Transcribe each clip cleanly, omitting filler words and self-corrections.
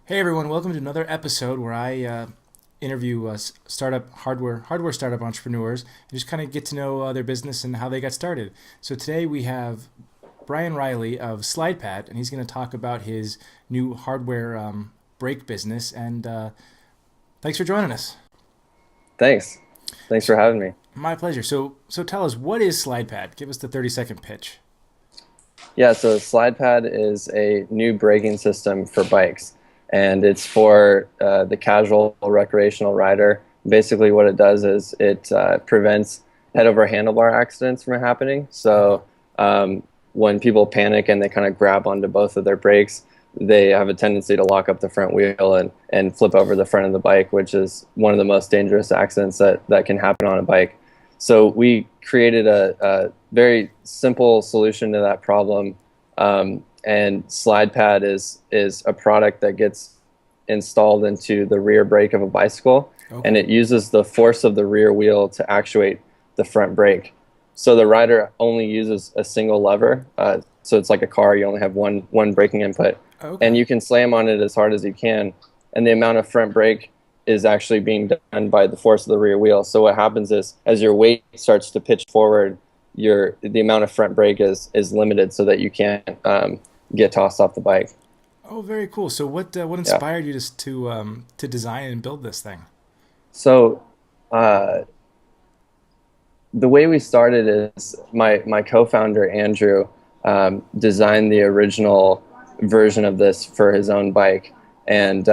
Hey everyone, welcome to another episode where I interview startup hardware startup entrepreneurs and just kind of get to know their business and how they got started. So today we have Brian Riley of SlidePad, and he's going to talk about his new hardware brake business. And thanks for joining us. Thanks. Thanks for having me. My pleasure. So tell us, what is SlidePad? Give us the 30-second pitch. Yeah, so SlidePad is a new braking system for bikes, and it's for the casual recreational rider. Basically, what it does is it prevents head over handlebar accidents from happening. Okay. So when people panic and they kind of grab onto both of their brakes, they have a tendency to lock up the front wheel and flip over the front of the bike, which is one of the most dangerous accidents that can happen on a bike. So we created a very simple solution to that problem. And SlidePad is a product that gets installed into the rear brake of a bicycle, and Okay. it uses the force of the rear wheel to actuate the front brake. So the rider only uses a single lever. So it's like a car; you only have one braking input, and Okay. you can slam on it as hard as you can, and the amount of front brake is actually being done by the force of the rear wheel. So what happens is, as your weight starts to pitch forward, the amount of front brake is limited so that you can't get tossed off the bike. Oh, very cool. So what Yeah. inspired you to design and build this thing? So uh, the way we started is my co-founder Andrew designed the original version of this for his own bike, and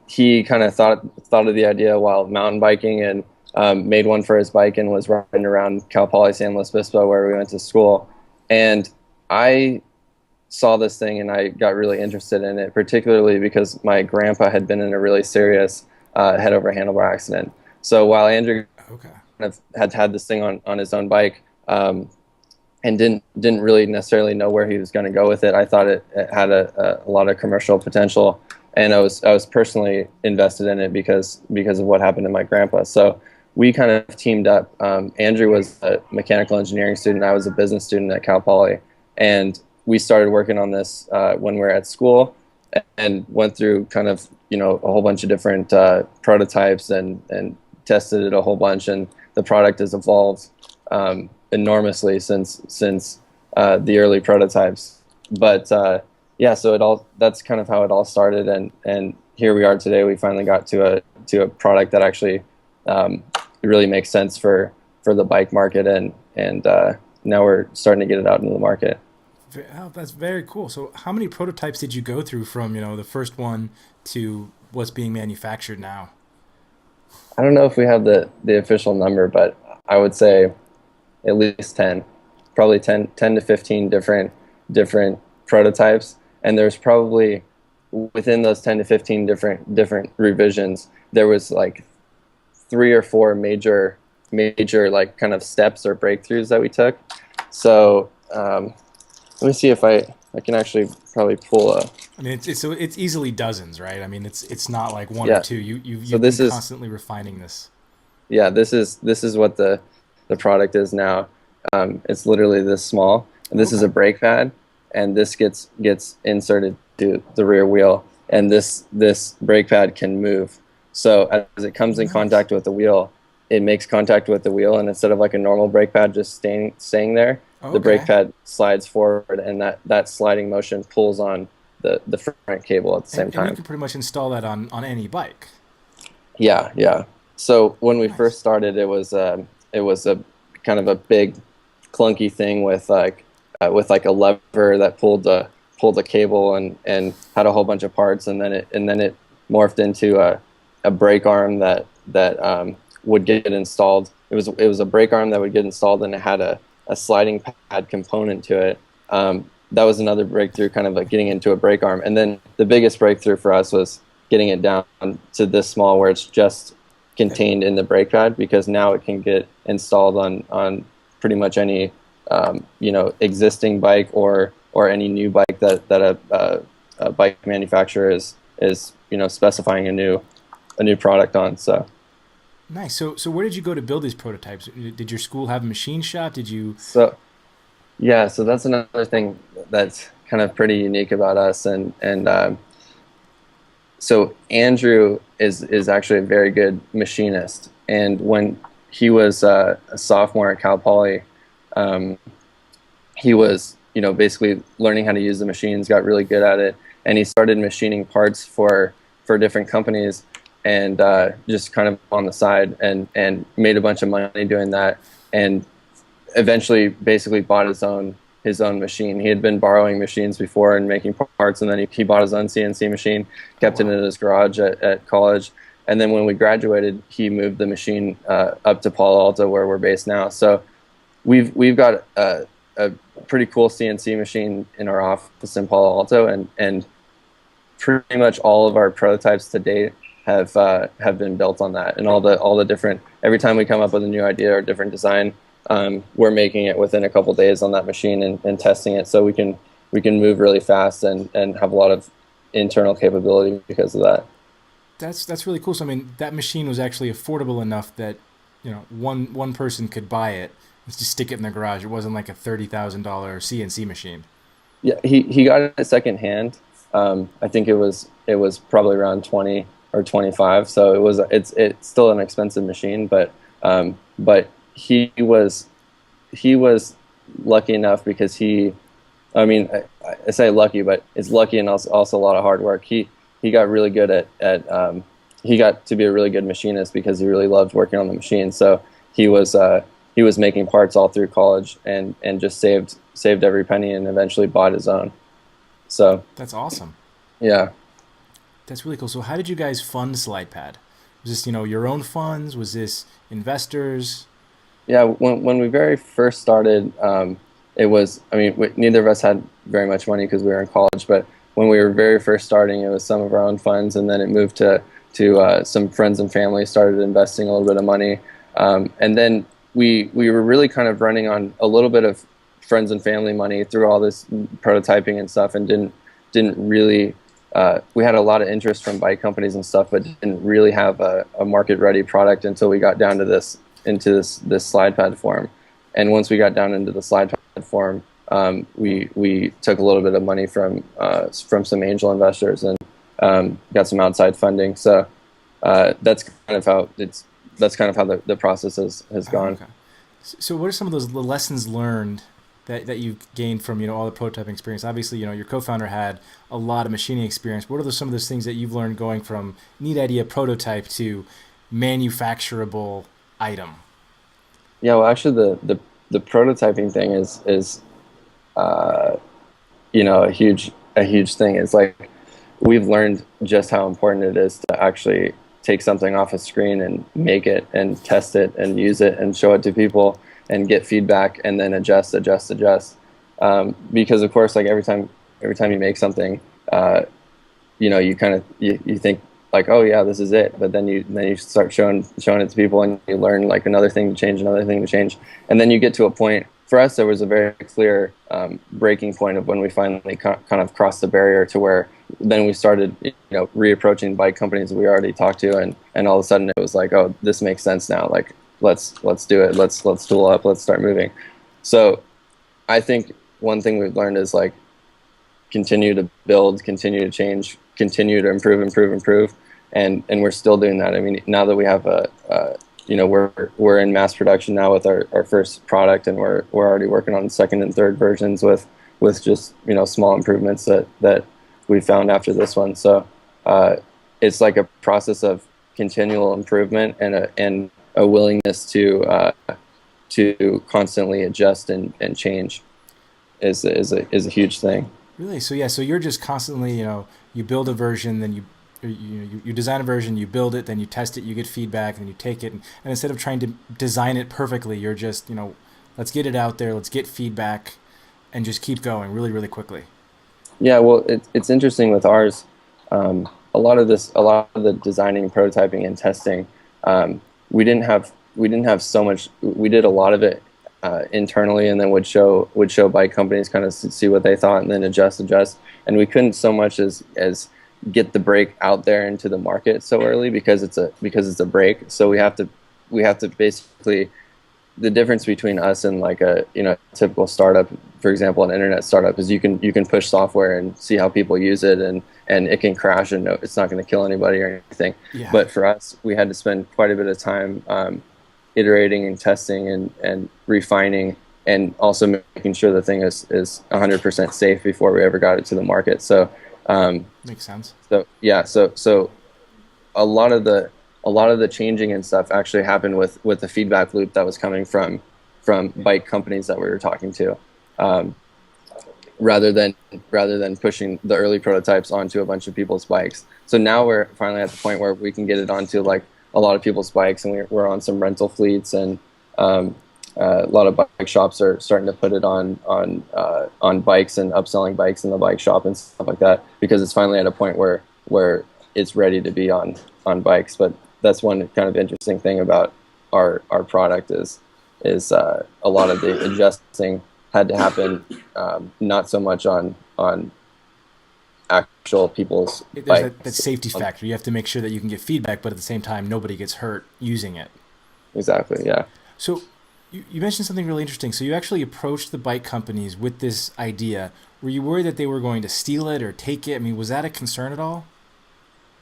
he kind of thought of the idea while mountain biking and made one for his bike and was riding around Cal Poly San Luis Obispo where we went to school, and I saw this thing and I got really interested in it, particularly because my grandpa had been in a really serious head over handlebar accident. So while Andrew Okay. kind of had this thing on his own bike, and didn't really necessarily know where he was going to go with it. I thought it had a lot of commercial potential, and I was personally invested in it because of what happened to my grandpa. So we kind of teamed up. Andrew was a mechanical engineering student. I was a business student at Cal Poly, and we started working on this when we were at school, and went through kind of a whole bunch of different prototypes and tested it a whole bunch, and the product has evolved enormously since the early prototypes. But yeah, so it all that's kind of how it all started, and here we are today. We finally got to a product that actually really makes sense for the bike market, and now we're starting to get it out into the market. Oh, that's very cool. So, how many prototypes did you go through from, the first one to what's being manufactured now? I don't know if we have the official number, but I would say at least 10, probably 10 to 15 different prototypes. And there's probably within those 10 to 15 different revisions, there was like three or four major like kind of steps or breakthroughs that we took. So let me see if I can actually probably pull a I mean, it's easily dozens, right? I mean, it's not like one or yeah. two. You've So you've been this is constantly refining this. yeah, this is what the product is now. It's literally this small, and this is Okay. a brake pad, and this gets inserted to the rear wheel, and this brake pad can move. So as it comes in Nice. contact with the wheel, it makes contact with the wheel, and instead of like a normal brake pad just staying there, the brake Okay. pad slides forward, and that sliding motion pulls on the front cable at the And same and you time. can pretty much install that on any bike. Yeah, yeah. So when we Nice. first started, it was a kind of a big, clunky thing with like a lever that pulled the cable and had a whole bunch of parts, and then it morphed into a brake arm that would get installed. It was a brake arm that would get installed, and it had a sliding pad component to it. That was another breakthrough, kind of like getting into a brake arm, and then the biggest breakthrough for us was getting it down to this small where it's just contained in the brake pad, because now it can get installed on pretty much any existing bike or any new bike that a bike manufacturer is specifying a new product on. So Nice. So where did you go to build these prototypes? Did your school have a machine shop? Did you? so yeah, so that's another thing that's kind of pretty unique about us, and So Andrew is actually a very good machinist, and when he was a sophomore at Cal Poly, um, he was, basically learning how to use the machines, got really good at it, and he started machining parts for different companies, and just kind of on the side, and made a bunch of money doing that, and eventually basically bought his own machine. He had been borrowing machines before and making parts, and then he bought his own CNC machine, kept it in his garage at college, and then when we graduated, he moved the machine up to Palo Alto, where we're based now. So we've got a pretty cool CNC machine in our office in Palo Alto, and pretty much all of our prototypes to date have been built on that, and all the different, every time we come up with a new idea or different design, we're making it within a couple days on that machine, and testing it, so we can move really fast, and have a lot of internal capability because of that. That's really cool. So I mean, that machine was actually affordable enough that one person could buy it and just stick it in their garage. It wasn't like a $30,000 CNC machine. Yeah, he got it secondhand. I think it was probably around 20 or 25. So it's still an expensive machine, but he was lucky enough because I mean, I say lucky, but it's lucky and also a lot of hard work. He got really good he got to be a really good machinist because he really loved working on the machine. So he was making parts all through college, and just saved every penny, and eventually bought his own. So That's awesome. yeah. That's really cool. So how did you guys fund SlidePad? Was this your own funds? Was this investors? Yeah, when we very first started, it was, I mean, neither of us had very much money because we were in college, but when we were very first starting, it was some of our own funds, and then it moved to some friends and family started investing a little bit of money, and then we were really kind of running on a little bit of friends and family money through all this prototyping and stuff, and didn't really. We had a lot of interest from bike companies and stuff, but didn't really have a market ready product until we got down to this SlidePad form. And once we got down into the SlidePad form, we took a little bit of money from some angel investors, and got some outside funding. So that's kind of how the process has gone. Okay. So what are some of those lessons learned that you've gained from all the prototyping experience? Obviously, your co-founder had a lot of machining experience. What are some of those things that you've learned going from neat idea prototype to manufacturable item? Yeah, well, actually, the prototyping thing is a huge thing. It's like we've learned just how important it is to actually take something off a screen and make it and test it and use it and show it to people and get feedback and then adjust. Because of course, like every time you make something, you kind of you think like, oh yeah, this is it. But then you start showing it to people, and you learn like another thing to change, and then you get to a point. For us, there was a very clear breaking point of when we finally kind of crossed the barrier to where then we started, reapproaching bike companies that we already talked to, and all of a sudden it was like, oh, this makes sense now. Like let's do it. Let's tool up. Let's start moving. So I think one thing we've learned is like continue to build, continue to change, continue to improve, and we're still doing that. I mean, now that we have we're in mass production now with our first product, and we're already working on second and third versions with just small improvements that we found after this one. So it's like a process of continual improvement and a willingness to constantly adjust and change is a huge thing. Really? So yeah. So you're just constantly, you build a version, then you design a version, you build it, then you test it, you get feedback, and you take it, and instead of trying to design it perfectly, you're just let's get it out there, let's get feedback, and just keep going really really quickly. Yeah, well, it's interesting with ours. A lot of the designing, prototyping, and testing, we didn't have so much. We did a lot of it internally, and then would show bike companies, kind of see what they thought, and then adjust, and we couldn't so much as get the break out there into the market so early because it's a break. So we have to basically the difference between us and like a typical startup, for example, an internet startup, is you can push software and see how people use it, and it can crash and no, it's not going to kill anybody or anything. Yeah. But for us, we had to spend quite a bit of time iterating and testing and refining, and also making sure the thing is 100% safe before we ever got it to the market. So Makes sense. so yeah, so a lot of the changing and stuff actually happened with the feedback loop that was coming from bike companies that we were talking to, rather than pushing the early prototypes onto a bunch of people's bikes. So now we're finally at the point where we can get it onto like a lot of people's bikes, and we're on some rental fleets, and a lot of bike shops are starting to put it on bikes and upselling bikes in the bike shop and stuff like that, because it's finally at a point where it's ready to be on bikes. But that's one kind of interesting thing about our product is a lot of the adjusting had to happen, not so much on actual people's There's bikes. that safety factor. You have to make sure that you can get feedback, but at the same time, nobody gets hurt using it. Exactly, yeah. So you mentioned something really interesting. So you actually approached the bike companies with this idea. Were you worried that they were going to steal it or take it? I mean, was that a concern at all?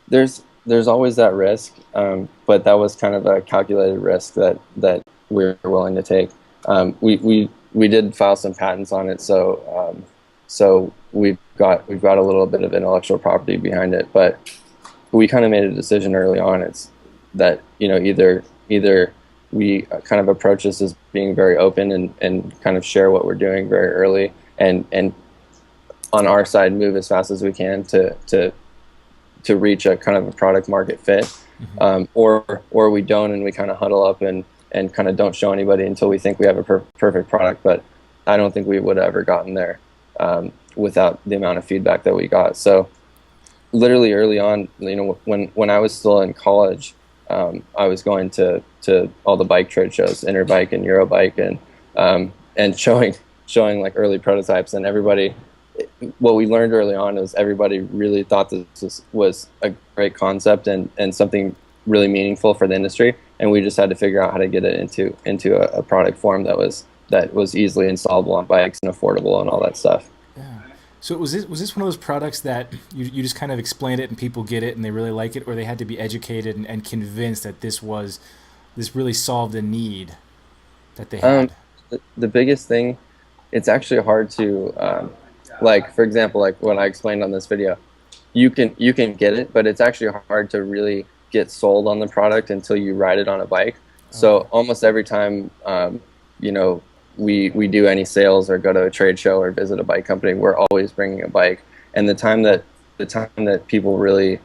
There's always that risk, but that was kind of a calculated risk that we were willing to take. We did file some patents on it, so we've got a little bit of intellectual property behind it. But we kind of made a decision early on. It's that either we kind of approach this as being very open and kind of share what we're doing very early, and on our side move as fast as we can to reach a kind of a product market fit, or we don't, and we kind of huddle up and kind of don't show anybody until we think we have a perfect product. But I don't think we would have ever gotten there without the amount of feedback that we got. So literally early on, when I was still in college, I was going to all the bike trade shows, Interbike and Eurobike, and showing like early prototypes, and everybody. What we learned early on is everybody really thought this was a great concept and something really meaningful for the industry, and we just had to figure out how to get it into a product form that was easily installable on bikes and affordable and all that stuff. Yeah. So was this one of those products that you just kind of explained it and people get it and they really like it, or they had to be educated and convinced that this really solved a need that they had? The biggest thing, it's actually hard to like, for example, like what I explained on this video, you can get it, but it's actually hard to really get sold on the product until you ride it on a bike. So almost every time we do any sales or go to a trade show or visit a bike company, we're always bringing a bike. And the time that people really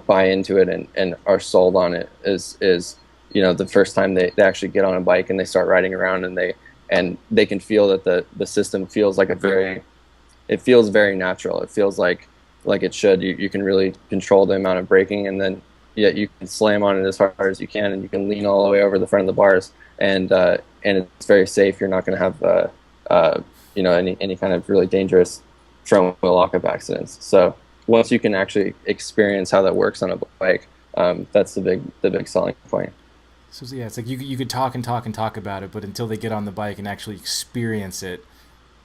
buy into it and are sold on it is the first time they actually get on a bike and they start riding around, and they can feel that the system feels like it feels very natural. It feels like it should. You can really control the amount of braking, and then yet you can slam on it as hard as you can, and you can lean all the way over the front of the bars, and it's very safe. You're not going to have any kind of really dangerous front wheel lockup accidents. So once you can actually experience how that works on a bike, that's the big selling point. So yeah, it's like you could talk and talk and talk about it, but until they get on the bike and actually experience it,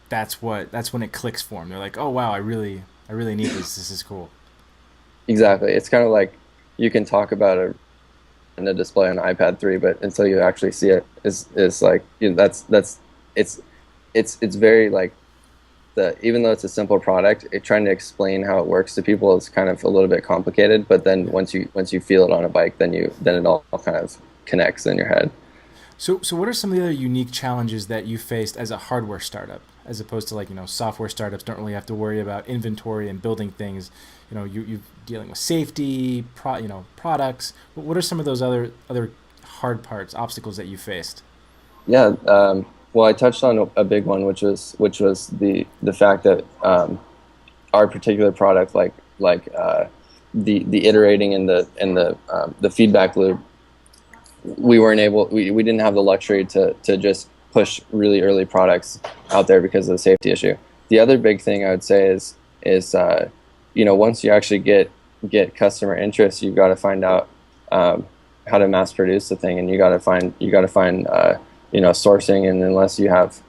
that's when it clicks for them. They're like, oh wow, I really need this. This is cool. Exactly. It's kind of like you can talk about it in a display on iPad 3, but until you actually see it, is like it's very like even though it's a simple product, trying to explain how it works to people is kind of a little bit complicated. But then once you feel it on a bike, then it all kind of connects in your head. So what are some of the other unique challenges that you faced as a hardware startup, as opposed to software startups don't really have to worry about inventory and building things? You're dealing with safety, products. What are some of those other hard parts, obstacles that you faced? Yeah, well, I touched on a big one, which was the fact that our particular product, like the iterating and the feedback loop, we didn't have the luxury to just push really early products out there because of the safety issue. The other big thing I would say is once you actually get customer interest, you've got to find out how to mass produce the thing, and you got to find sourcing, and unless you have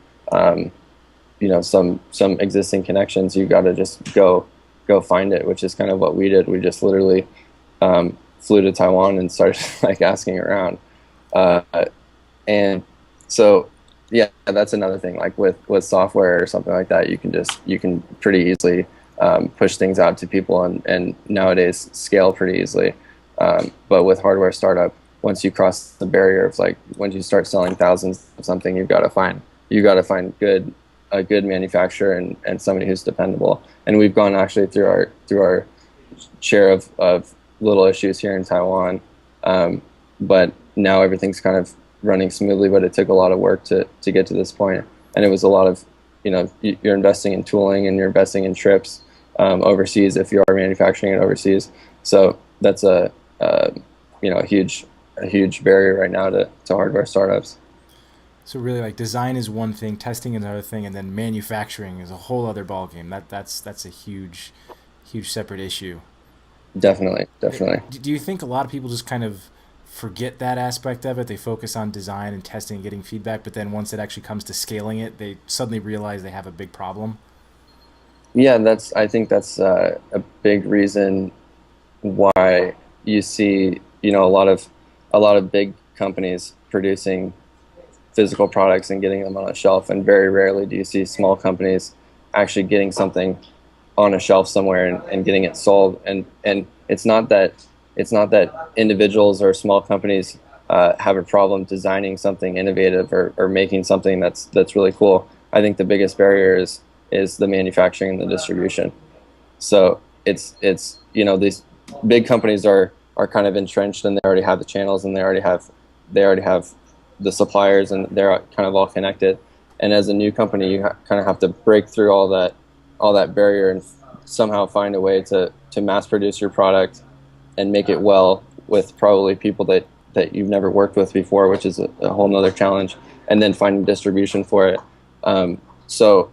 some existing connections, you got to just go find it, which is kind of what we did. We just literally flew to Taiwan and started like asking around, uh, and so yeah, that's another thing. Like with software or something like that, you can pretty easily push things out to people, and nowadays scale pretty easily. But with hardware startup, once you cross the barrier of like once you start selling thousands of something, you got to find a good manufacturer, and somebody who's dependable. And we've gone actually through our share of little issues here in Taiwan, but now everything's kind of running smoothly. But it took a lot of work to get to this point, and it was a lot of you're investing in tooling and you're investing in trips overseas if you are manufacturing it overseas. So that's a huge barrier right now to hardware startups. So really, like design is one thing, testing is another thing, and then manufacturing is a whole other ballgame. That's a huge separate issue. Definitely, definitely. Do you think a lot of people just kind of forget that aspect of it? They focus on design and testing and getting feedback, but then once it actually comes to scaling it, they suddenly realize they have a big problem. Yeah, I think that's a big reason why you see a lot of big companies producing physical products and getting them on a shelf, and very rarely do you see small companies actually getting something on a shelf somewhere and getting it sold. And it's not that individuals or small companies have a problem designing something innovative or making something that's really cool. I think the biggest barrier is the manufacturing and the distribution. So it's these big companies are kind of entrenched, and they already have the channels, and they already have the suppliers, and they're kind of all connected. And as a new company, you kind of have to break through all that barrier and somehow find a way to mass produce your product and make it well with probably people that you've never worked with before, which is a whole nother challenge, and then finding distribution for it. So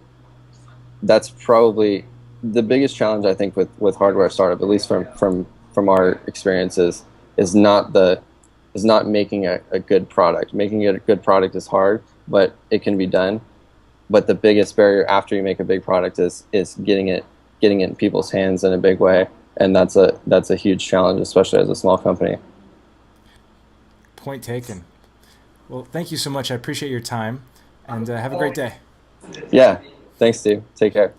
that's probably the biggest challenge, I think, with hardware startup, at least from our experiences, is not making a good product. Making it a good product is hard, but it can be done. But the biggest barrier after you make a big product is getting it in people's hands in a big way, and that's a huge challenge, especially as a small company. Point taken. Well, thank you so much. I appreciate your time, and have a great day. Yeah, thanks, Steve. Take care.